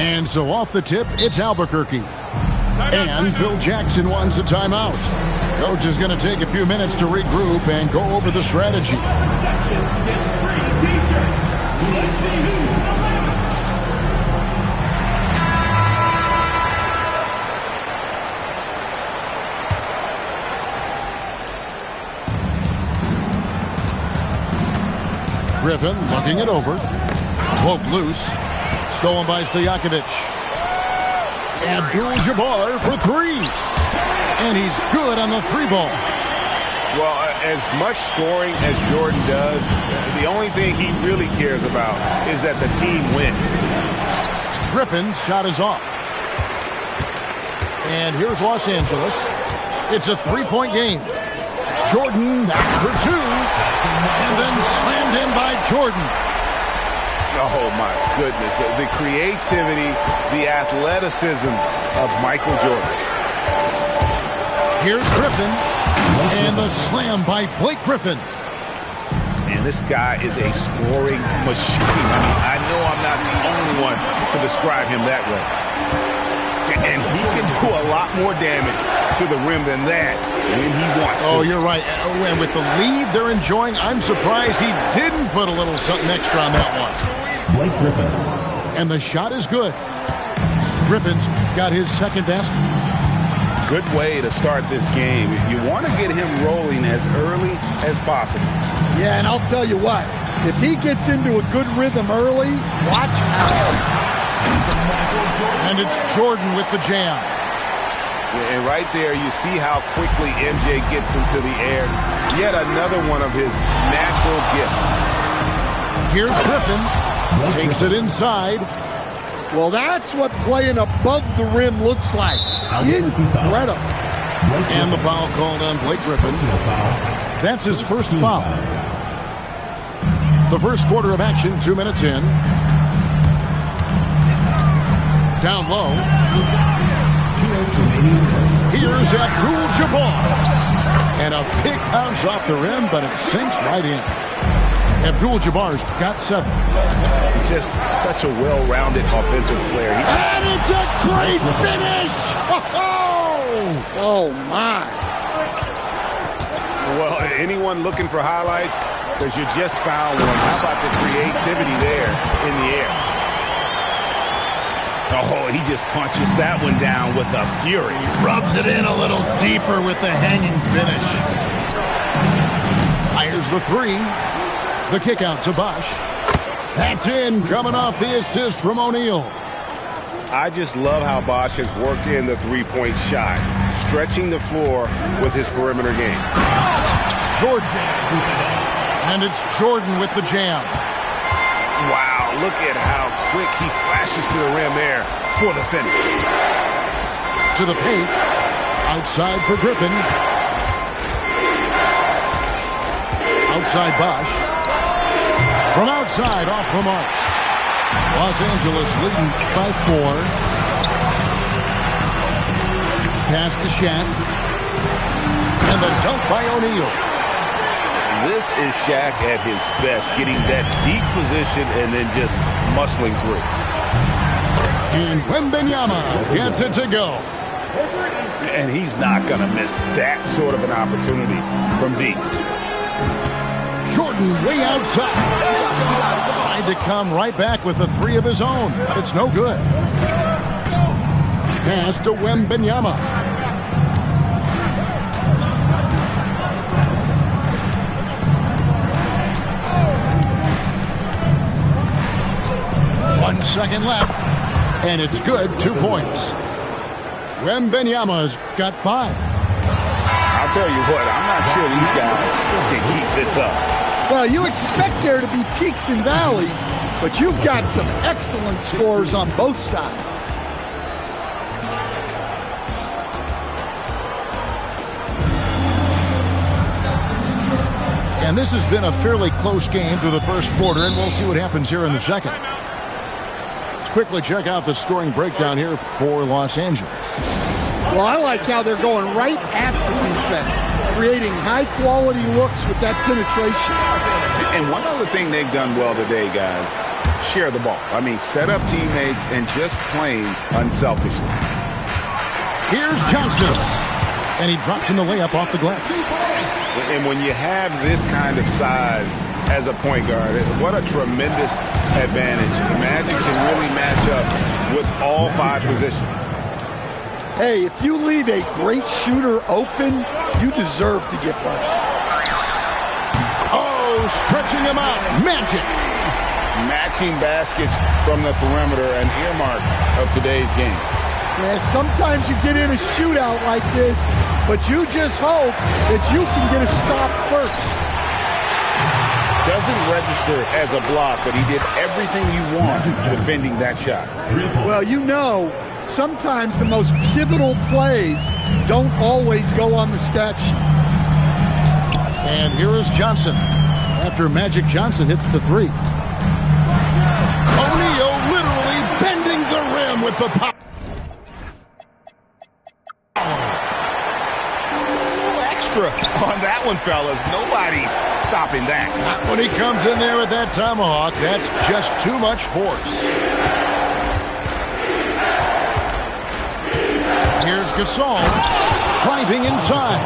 And so off the tip, it's Albuquerque. And Phil Jackson wants a timeout. Coach is going to take a few minutes to regroup and go over the strategy. Griffin looking it over. Poke loose. Stolen by Stojakovic. Abdul-Jabbar for three. And he's good on the three ball. Well, as much scoring as Jordan does, the only thing he really cares about is that the team wins. Griffin's shot is off. And here's Los Angeles. It's a three-point game. Jordan, that's for two. And then slammed in by Jordan. Oh, my goodness. The creativity, the athleticism of Michael Jordan. Here's Griffin. And the slam by Blake Griffin. Man, this guy is a scoring machine. I mean, I know I'm not the only one to describe him that way. And he can do a lot more damage to the rim than that when he wants to. Oh, you're right. And with the lead they're enjoying, I'm surprised he didn't put a little something extra on that one. Blake Griffin. And the shot is good. Griffin's got his second basket. Good way to start this game. You want to get him rolling as early as possible. Yeah, and I'll tell you what. If he gets into a good rhythm early, watch out. And it's Jordan with the jam. And right there, you see how quickly MJ gets into the air. Yet another one of his natural gifts. Here's Griffin. Takes it inside. Well, that's what playing above the rim looks like. Incredible. And the foul called on Blake Griffin. That's his first foul. The first quarter of action, 2 minutes in. Down low. Here's Abdul-Jabbar. And a big bounce off the rim, but it sinks right in. Abdul-Jabbar's got 7. Just such a well-rounded offensive player. And it's a great finish! Oh, my. Well, anyone looking for highlights? Because you just found one. How about the creativity there in the air? Oh, he just punches that one down with a fury. Rubs it in a little deeper with the hanging finish. Fires the three. The kick out to Bosch. That's in, coming off the assist from O'Neal. I just love how Bosch has worked in the three-point shot, stretching the floor with his perimeter game. Jordan. And it's Jordan with the jam. Wow, look at how quick he flashes to the rim there for the finish. To the paint. Outside for Griffin. Outside Bosch. From outside, off the mark. Los Angeles leading by 4. Pass to Shaq. And the dunk by O'Neal. This is Shaq at his best, getting that deep position and then just muscling through. And Wembanyama gets it to go. And he's not going to miss that sort of an opportunity from deep. Jordan way outside. Tried to come right back with the 3 of his own, but it's no good. Pass to Wembanyama. One second left, and it's good. 2 points. Wembanyama's got 5. I'll tell you what, I'm not sure these guys can keep this up. Well, you expect there to be peaks and valleys, but you've got some excellent scores on both sides. And this has been a fairly close game through the first quarter, and we'll see what happens here in the second. Let's quickly check out the scoring breakdown here for Los Angeles. Well, I like how they're going right at the defense, creating high-quality looks with that penetration. And one other thing they've done well today, guys, share the ball. I mean, set up teammates and just playing unselfishly. Here's Johnson. And he drops in the layup off the glass. And when you have this kind of size as a point guard, what a tremendous advantage. The Magic can really match up with all 5 positions. Hey, if you leave a great shooter open, you deserve to get burned. Oh, stretching him out. Magic. Matching baskets from the perimeter, an earmark of today's game. Yeah, sometimes you get in a shootout like this, but you just hope that you can get a stop first. Doesn't register as a block, but he did everything you want defending that shot. Well, you know, sometimes the most pivotal plays don't always go on the stat sheet. And here is Johnson after Magic Johnson hits the 3. O'Neal literally bending the rim with the pop. On that one, fellas, nobody's stopping that. Not when he comes in there with that tomahawk. That's just too much force. Here's Gasol driving inside.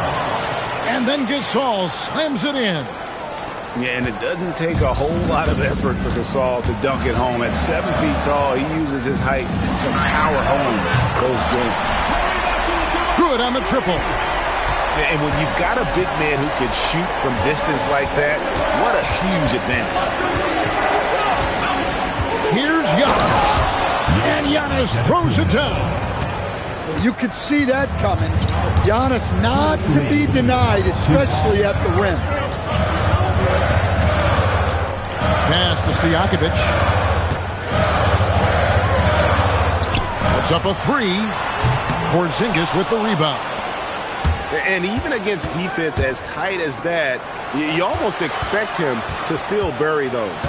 And then Gasol slams it in. Yeah, and it doesn't take a whole lot of effort for Gasol to dunk it home. At 7 feet tall, he uses his height to power home those games. Good on the triple. And when you've got a big man who can shoot from distance like that, what a huge advantage. Here's Giannis. And Giannis throws it down. You could see that coming. Giannis not to be denied, especially at the rim. Pass to Stojakovic. That's up a 3. Porzingis with the rebound. And even against defense as tight as that, you almost expect him to still bury those.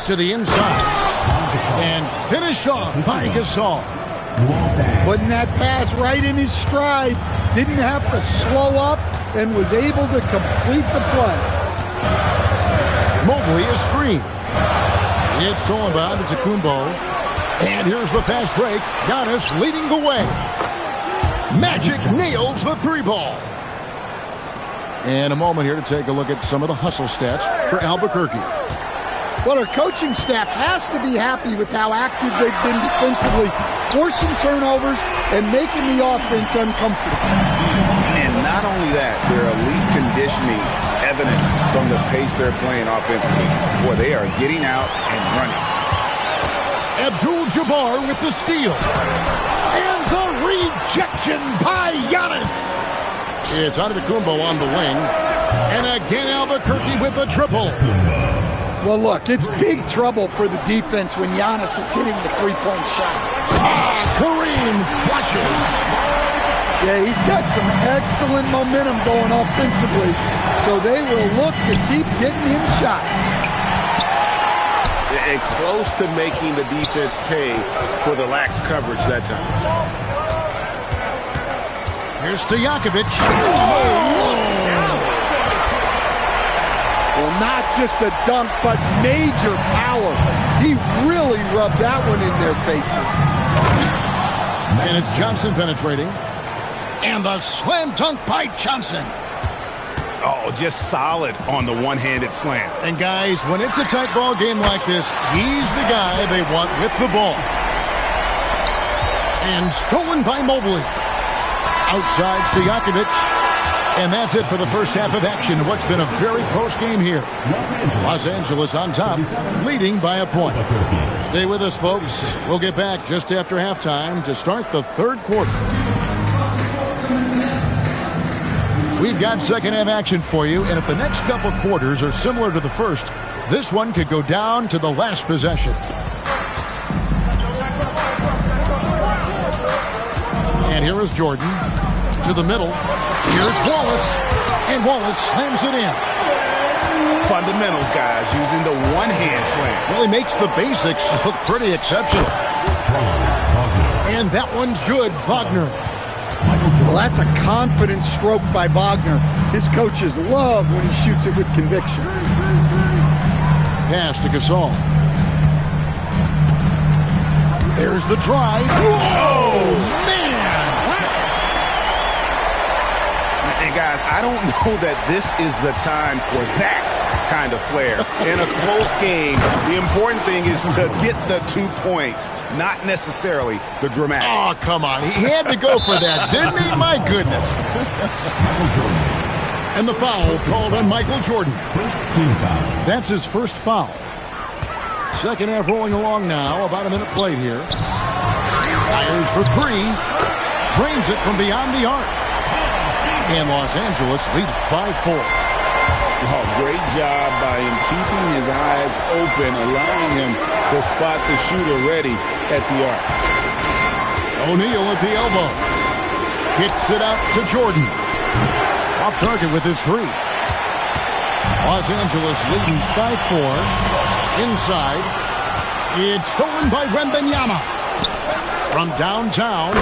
To the inside. And finished off by Gasol. Putting that pass right in his stride. Didn't have to slow up and was able to complete the play. Mobley a screen. It's stolen by Antetokounmpo. And here's the fast break. Giannis leading the way. Magic nails the 3-ball. And a moment here to take a look at some of the hustle stats for Albuquerque. Well, our coaching staff has to be happy with how active they've been defensively, forcing turnovers and making the offense uncomfortable. And not only that, their elite conditioning evident from the pace they're playing offensively. Boy, they are getting out and running. Abdul-Jabbar with the steal. And the rejection by Giannis. It's Antetokounmpo on the wing. And again, Albuquerque with a triple. Well, look, it's big trouble for the defense when Giannis is hitting the three-point shot. Kareem flushes. Yeah, he's got some excellent momentum going offensively, so they will look to keep getting him shots. And close to making the defense pay for the lax coverage that time. Here's Stojakovic. Well, not just a dunk, but major power. He really rubbed that one in their faces. And it's Johnson penetrating. And the slam dunk by Johnson. Oh, just solid on the one-handed slam. And guys, when it's a tight ball game like this, he's the guy they want with the ball. And stolen by Mobley. Outside Stojakovic. And that's it for the first half of action. What's been a very close game here. Los Angeles on top, leading by a point. Stay with us, folks. We'll get back just after halftime to start the third quarter. We've got second half action for you, and if the next couple quarters are similar to the first, this one could go down to the last possession. And here is Jordan to the middle. Here's Wallace, and Wallace slams it in. Fundamentals, guys, using the one-hand slam. Really makes the basics look pretty exceptional. And that one's good, Wagner. Well, that's a confident stroke by Wagner. His coaches love when he shoots it with conviction. pass to Gasol. There's the drive. Oh, man! And guys, I don't know that this is the time for that kind of flair. In a close game, the important thing is to get the 2 points, not necessarily the dramatics. Oh, come on. He had to go for that, didn't he? My goodness. And the foul called on Michael Jordan. That's his first foul. Second half rolling along now. About a minute played here. Fires for three. Drains it from beyond the arc. And Los Angeles leads by 4. Oh, great job by him keeping his eyes open, allowing him to spot the shooter ready at the arc. O'Neal at the elbow. Kicks it out to Jordan. Off target with his 3. Los Angeles leading by 4. Inside. It's stolen by Wembanyama. From downtown.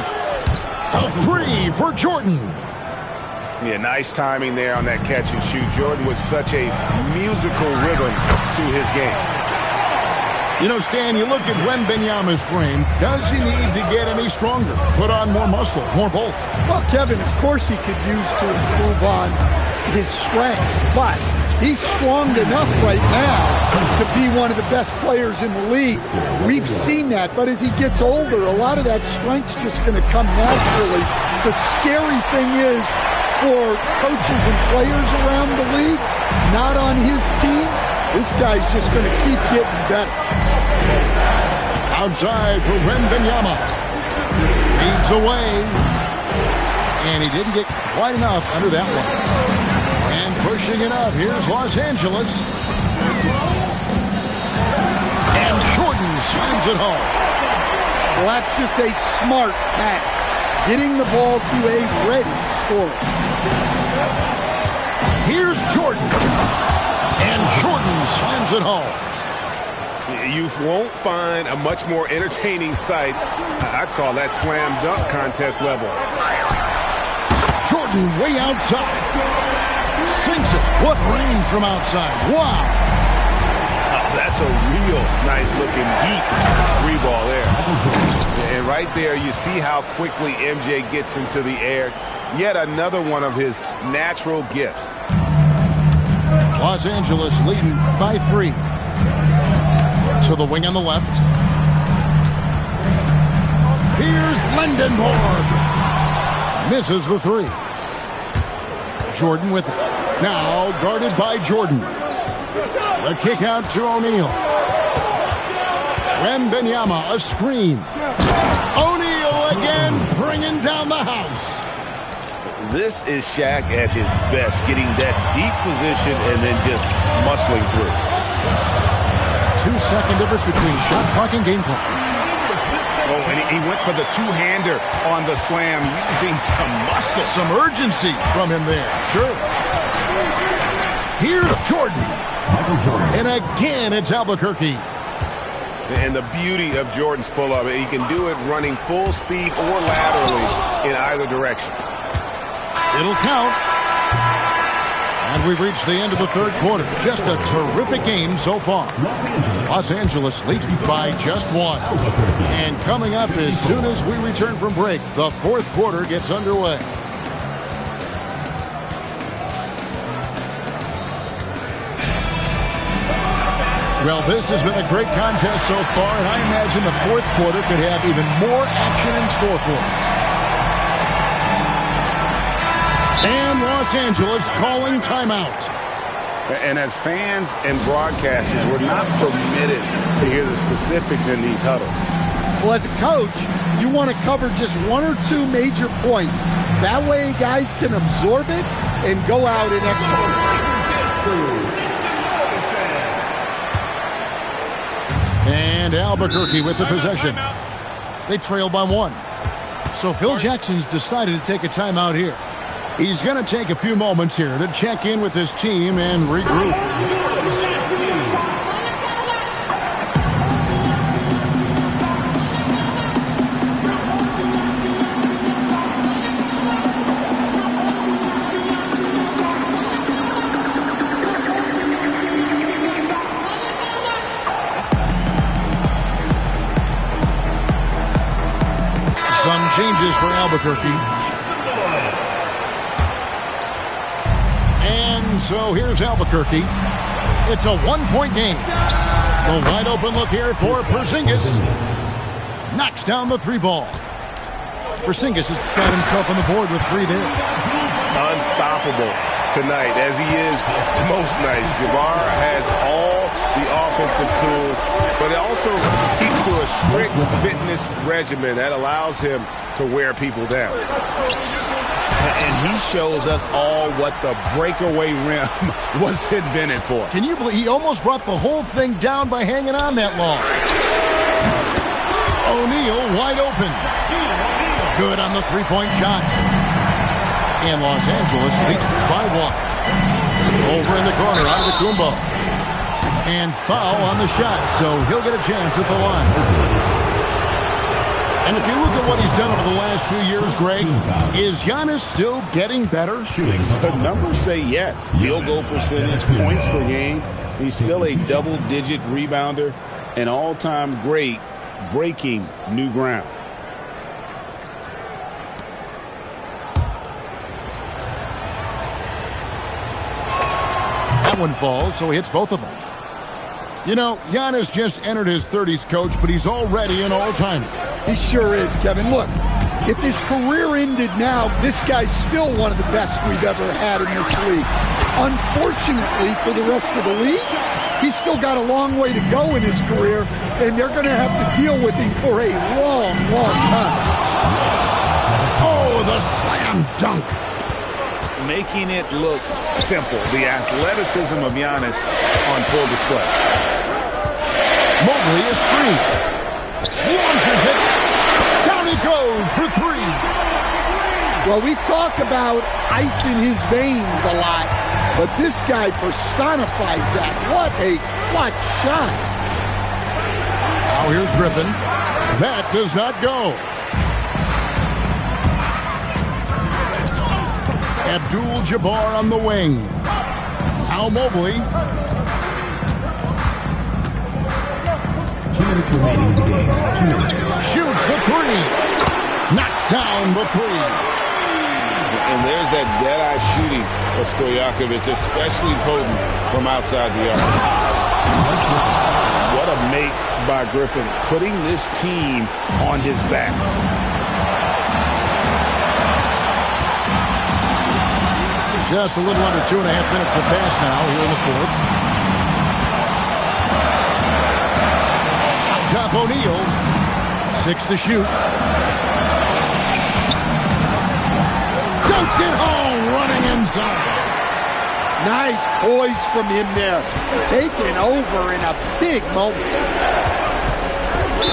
A 3 for Jordan. Yeah, nice timing there on that catch and shoot. Jordan with such a musical rhythm to his game. You know, Stan, you look at Wembanyama's frame. Does he need to get any stronger? Put on more muscle, more bulk? Well, Kevin, of course he could use to improve on his strength, but he's strong enough right now to be one of the best players in the league. We've seen that, but as he gets older, a lot of that strength's just going to come naturally. The scary thing is, for coaches and players around the league, not on his team, this guy's just going to keep getting better. Outside for Wembanyama. Feeds away. And he didn't get quite enough under that one. And pushing it up, here's Los Angeles. And Jordan slams it home. Well, that's just a smart pass. Getting the ball to a ready scorer. Here's Jordan. And Jordan slams it home. You won't find a much more entertaining sight. I'd call that slam dunk contest level. Jordan way outside. Sinks it. What range from outside. Wow. That's a real nice looking deep 3-ball there. And right there you see how quickly MJ gets into the air. Yet another one of his natural gifts. Los Angeles leading by 3. To the wing on the left. Here's Lindenborg. Misses the 3. Jordan with it. Now guarded by Jordan. The kick out to O'Neal. Wembanyama, a screen. O'Neal again bringing down the house. This is Shaq at his best, getting that deep position and then just muscling through. 2-second difference between shot clock and game clock. Oh, and he went for the two-hander on the slam, using some muscle. Some urgency from him there. Sure. Here's Jordan. And again, it's Albuquerque. And the beauty of Jordan's pull-up, he can do it running full speed or laterally in either direction. It'll count. And we've reached the end of the third quarter. Just a terrific game so far. Los Angeles leads by just 1. And coming up as soon as we return from break, the fourth quarter gets underway. Well, this has been a great contest so far, and I imagine the fourth quarter could have even more action in store for us. And Los Angeles calling timeout. And as fans and broadcasters, we're not permitted to hear the specifics in these huddles. Well, as a coach, you want to cover just 1 or 2 major points. That way guys can absorb it and go out and execute. And Albuquerque with the possession. They trail by 1. So Phil Jackson's decided to take a timeout here. He's going to take a few moments here to check in with his team and regroup. Albuquerque. And so here's Albuquerque. It's a one-point game. The wide open look here for Porzingis. Knocks down the three ball. Porzingis has got himself on the board with three there. Unstoppable tonight, as he is most nights. Jabbar has all the offensive tools, but it also keeps to a strict fitness regimen that allows him to wear people down. And he shows us all what the breakaway rim was invented for. Can you believe he almost brought the whole thing down by hanging on that long? O'Neal wide open. Good on the three-point shot. And Los Angeles leads by one. Over in the corner, Antetokounmpo. And foul on the shot, so he'll get a chance at the line. And if you look at what he's done over the last few years, Greg, is Giannis still getting better? The numbers say yes. Field goal percentage, points per game. He's still a double-digit rebounder, an all-time great, breaking new ground. That one falls, so he hits both of them. You know, Giannis just entered his 30s, Coach, but he's already an all-timer. He sure is, Kevin. Look, if his career ended now, this guy's still one of the best we've ever had in this league. Unfortunately for the rest of the league, he's still got a long way to go in his career, and they're going to have to deal with him for a long, long time. Oh, the slam dunk. Making it look simple. The athleticism of Giannis on full display. Mobley is free. Launches it. Down he goes for three. Well, we talk about ice in his veins a lot, but this guy personifies that. What a clutch shot. Now here's Griffin. That does not go. Abdul-Jabbar on the wing. Now Mobley. 2 minutes remaining in the game. 2 minutes. Shoots for three. Knocks down the three. And there's that dead-eye shooting of Stojakovic, especially potent from outside the arc. What a make by Griffin, putting this team on his back. Just a little under 2.5 minutes have passed now here in the fourth. Up top O'Neal. 6 to shoot. Dunked it home, running inside. Nice poise from him there. Taking over in a big moment.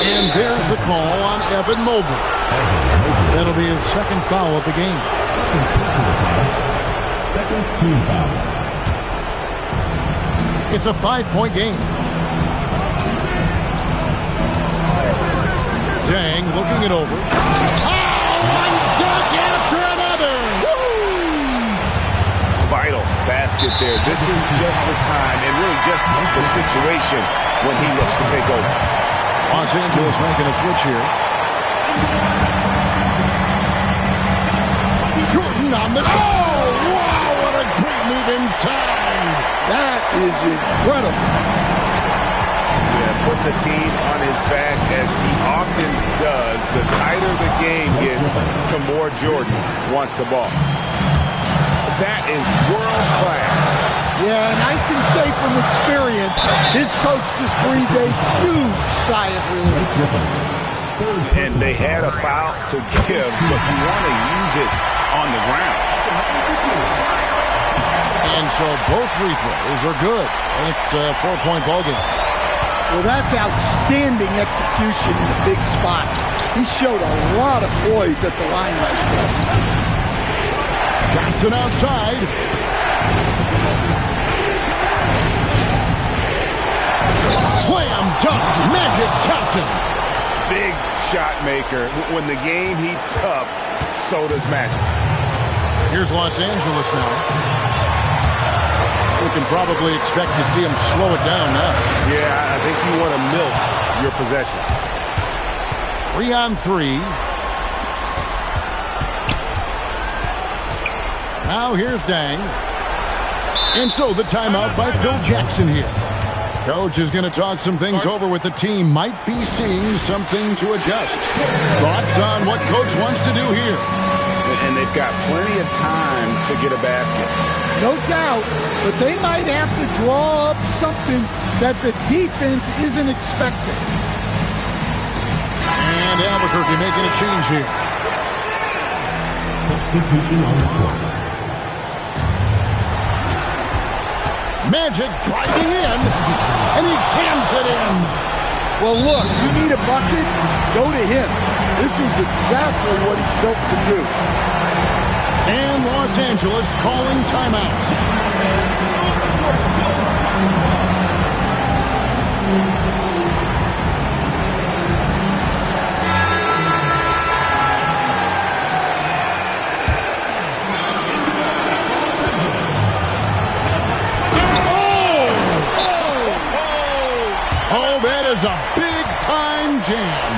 And there's the call on Evan Mobley. That'll be his second foul of the game. Second team foul. It's a 5-point game. Dang, looking it over. Oh, one dunk after another! Woo! Vital basket there. This is just the time and really just the situation when he looks to take over. Los Angeles making a switch here. Jordan on the... Oh, wow, what a great move inside. That is incredible. Yeah, put the team on his back as he often does. The tighter the game gets, the more Jordan wants the ball. That is world class. Yeah, and I can say from experience, his coach just breathed a huge sigh of relief. And they had a foul to give, but you want to use it on the ground. And so both free throws are good. And it's a 4-point ballgame. Well, that's outstanding execution in a big spot. He showed a lot of poise at the line right there. Johnson outside. Slam dunk, Magic Johnson. Big shot maker. When the game heats up, so does Magic. Here's Los Angeles now. We can probably expect to see him slow it down now. Yeah, I think you want to milk your possessions. 3-on-3. Now here's Dang. And so the timeout by Phil Jackson here. Coach is going to talk some things over with the team. Might be seeing something to adjust. Thoughts on what Coach wants to do here? And they've got plenty of time to get a basket. No doubt, but they might have to draw up something that the defense isn't expecting. And Albuquerque making a change here. Substitution on the court. Magic driving in, and he jams it in. Well, look, you need a bucket, go to him. This is exactly what he's built to do. And Los Angeles calling timeout. Oh, that is a big-time jam.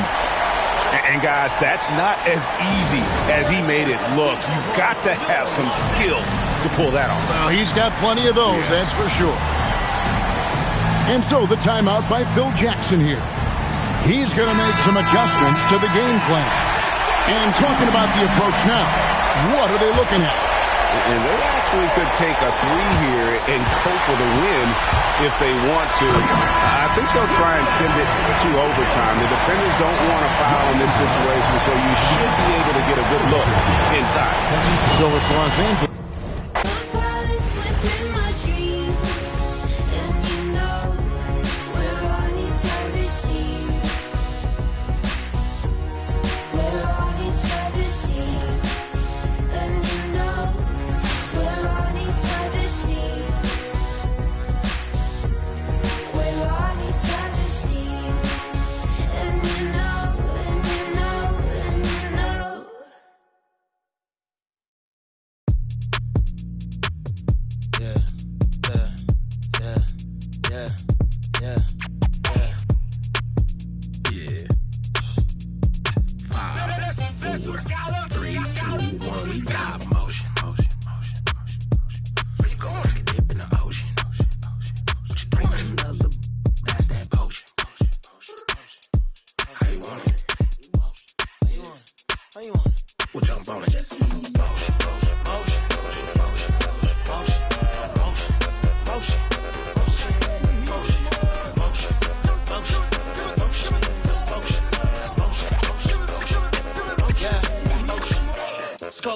And guys, that's not as easy as he made it look. You've got to have some skill to pull that off. Well, he's got plenty of those, that's for sure. And so the timeout by Phil Jackson here. He's going to make some adjustments to the game plan. And talking about the approach now, what are they looking at? And they actually could take a three here and go for the win if they want to. I think they'll try and send it to overtime. The defenders don't want to foul in this situation, so you should be able to get a good look inside. So it's Los Angeles.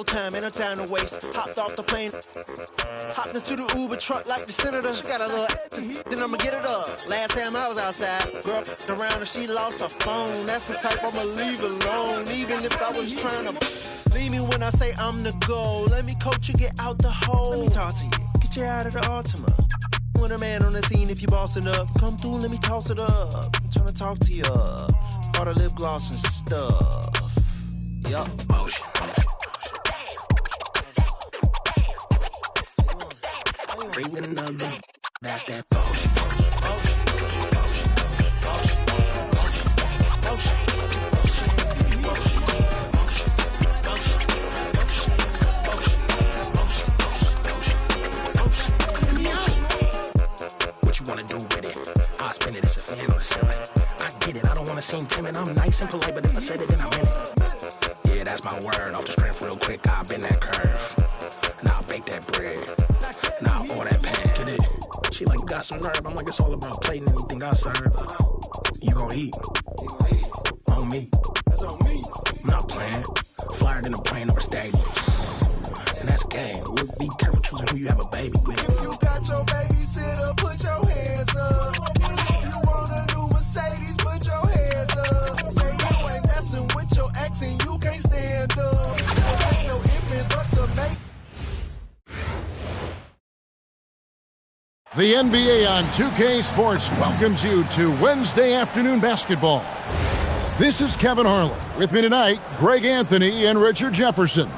Time, ain't no time to waste. Hopped off the plane, hopped into the Uber truck like the senator. She got a little then I'ma get it up. Last time I was outside, girl around and she lost her phone. That's the type I'ma leave alone, even if I was trying to leave me when I say I'm the goal. Let me coach you, get out the hole. Let me talk to you, get you out of the Altima. When a man on the scene, if you bossing up, come through, let me toss it up. I'm trying to talk to you, all the lip gloss and stuff. Yup, motion. Bring another, that's that potion. What you wanna do with it? I'll spend it as a fan on the ceiling. I get it, I don't wanna seem timid. I'm nice and polite, but if I said it, then I meant it. Yeah, that's my word. Off the strength real quick, I'll bend that curve. Now I'll bake that bread. Now all that pan. Get it? She like, you got some nerve. I'm like, it's all about plating anything I serve. You gon' eat. On me. That's on me. I'm not playing. Flyer than a plane over stadiums. And that's game. Look, be careful choosing who you have a baby with. If you got your babysitter, put your hands up. If you want a new Mercedes, put your hands up. Say you ain't messing with your ex and you can't stand up. Ain't no infant but to make. The NBA on 2K Sports welcomes you to Wednesday afternoon basketball. This is Kevin Harlan. With me tonight, Greg Anthony and Richard Jefferson.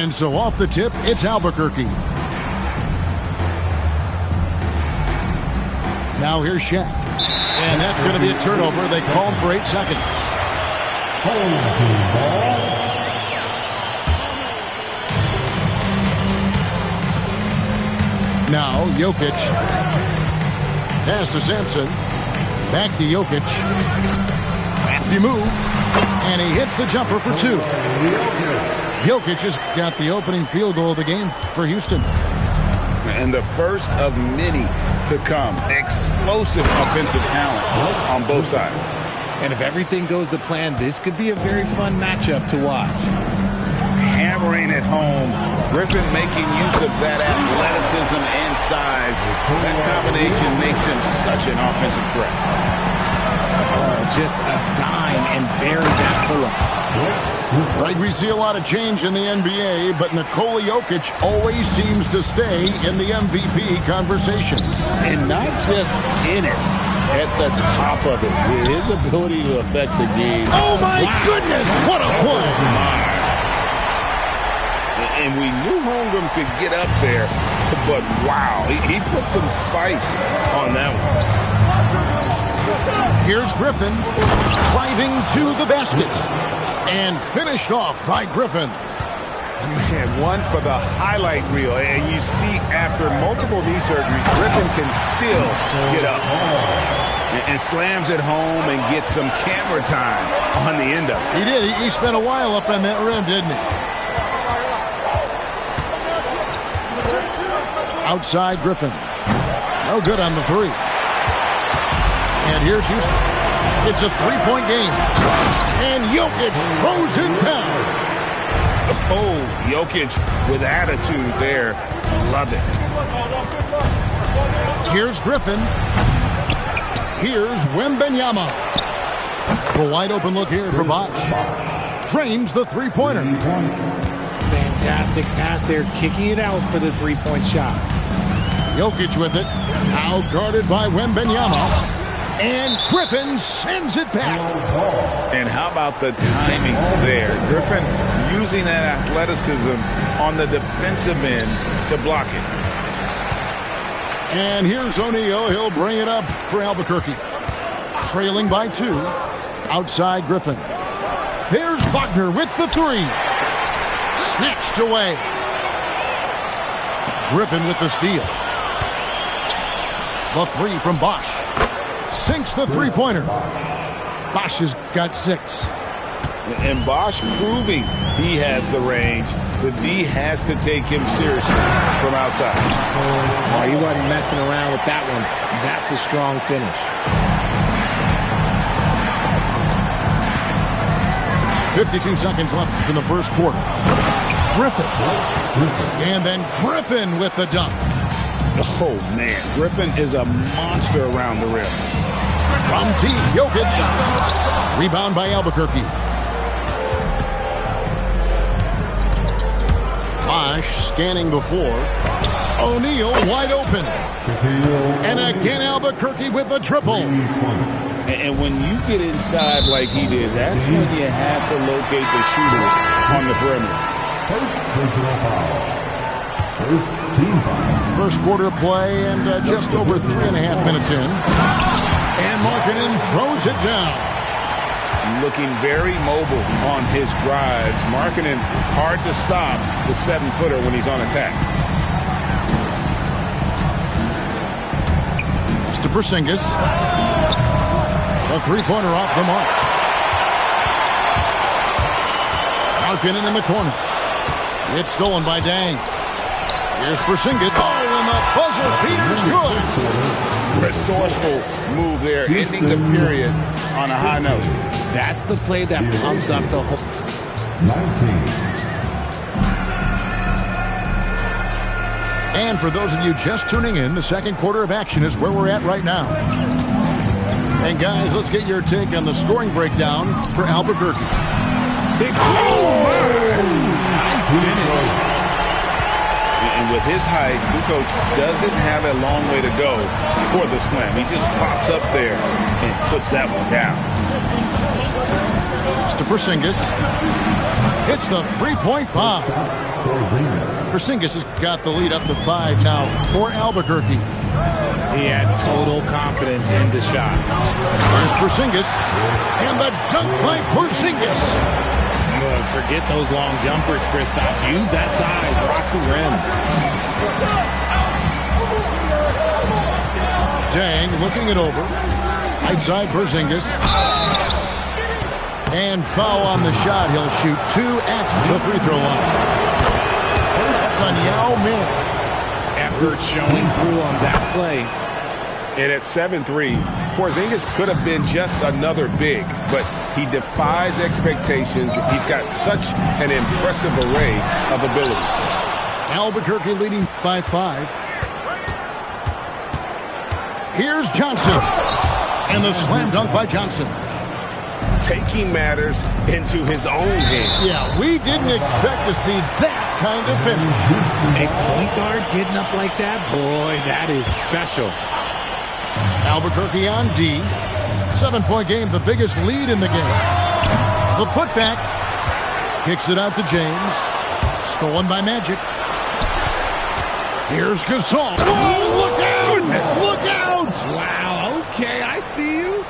And so off the tip, it's Albuquerque. Now here's Shaq. And that's going to be a turnover. They call him for 8 seconds. Now Jokic. Pass to Sampson. Back to Jokic. Crafty move. And he hits the jumper for 2. Jokic has got the opening field goal of the game for Houston. And the first of many to come. Explosive offensive talent on both sides. And if everything goes to plan, this could be a very fun matchup to watch. Hammering it home. Griffin making use of that athleticism and size. That combination makes him such an offensive threat. Just a dime and bury that pull-up. Right, we see a lot of change in the NBA, but Nikola Jokic always seems to stay in the MVP conversation. And not just in it, at the top of it. With his ability to affect the game. Oh, my goodness! What a play! And we knew Holmgren could get up there, but wow, he put some spice on that one. Here's Griffin driving to the basket and finished off by Griffin. Man, one for the highlight reel. And you see after multiple knee surgeries, Griffin can still get up and slams it home and gets some camera time on the end of it. He did. He spent a while up on that rim, didn't he? Outside Griffin. No good on the 3. And here's Houston. It's a 3-point game. And Jokic throws it down. Oh, Jokic with attitude there. Love it. Here's Griffin. Here's Wembanyama. The wide open look here for Bosch. Drains the 3-pointer. Fantastic pass there, kicking it out for the 3-point shot. Jokic with it. Now guarded by Wembanyama. And Griffin sends it back. And how about the timing there? Griffin using that athleticism on the defensive end to block it. And here's O'Neal. He'll bring it up for Albuquerque. Trailing by 2. Outside Griffin. There's Wagner with the 3. Snatched away. Griffin with the steal. The 3 from Bosch. Sinks the 3-pointer. Bosch has got 6. And Bosch proving he has the range. The D has to take him seriously from outside. Oh, he wasn't messing around with that one. That's a strong finish. 52 seconds left in the first quarter. Griffin. And then Griffin with the dunk. Oh, man. Griffin is a monster around the rim. From T. Jokic. Rebound by Albuquerque. Bosch scanning the floor. O'Neal wide open. And again Albuquerque with a triple. And when you get inside like he did, that's when you have to locate the shooter on the perimeter. First team foul. First quarter play and just over 3.5 minutes in. And Markkanen throws it down. Looking very mobile on his drives. Markkanen hard to stop the 7-footer when he's on attack. It's to Porzingis. The 3-pointer off the mark. Markkanen in the corner. It's stolen by Dang. Here's Porzingis. Oh, and the buzzer beater's good. Resourceful move there, ending the period on a high note. That's the play that pumps up the whole... 19. And for those of you just tuning in, the second quarter of action is where we're at right now. And guys, let's get your take on the scoring breakdown for Albuquerque. Big nice finish. And with his height, Kukoc doesn't have a long way to go for the slam. He just pops up there and puts that one down. It's to Porzingis. hits the three-point bomb. Porzingis has got the lead up to 5 now for Albuquerque. He had total confidence in the shot. There's Porzingis, and the dunk by Porzingis. Look, forget those long jumpers, Kristaps. Use that size, rocks the rim. Dang, looking it over. Outside Porzingis. And foul on the shot. He'll shoot 2 at the free throw line. That's on Yao Ming. Effort showing through on that play. And at 7-3, Porzingis could have been just another big, but he defies expectations. He's got such an impressive array of abilities. Albuquerque leading by 5. Here's Johnson. And the slam dunk by Johnson. Taking matters into his own hands. Yeah, we didn't expect to see that kind of finish. A point guard getting up like that, boy, that is special. Albuquerque on D. 7-point game, the biggest lead in the game. The putback. Kicks it out to James. Stolen by Magic. Here's Gasol. Oh, look out! Look out! Wow, okay, I see you.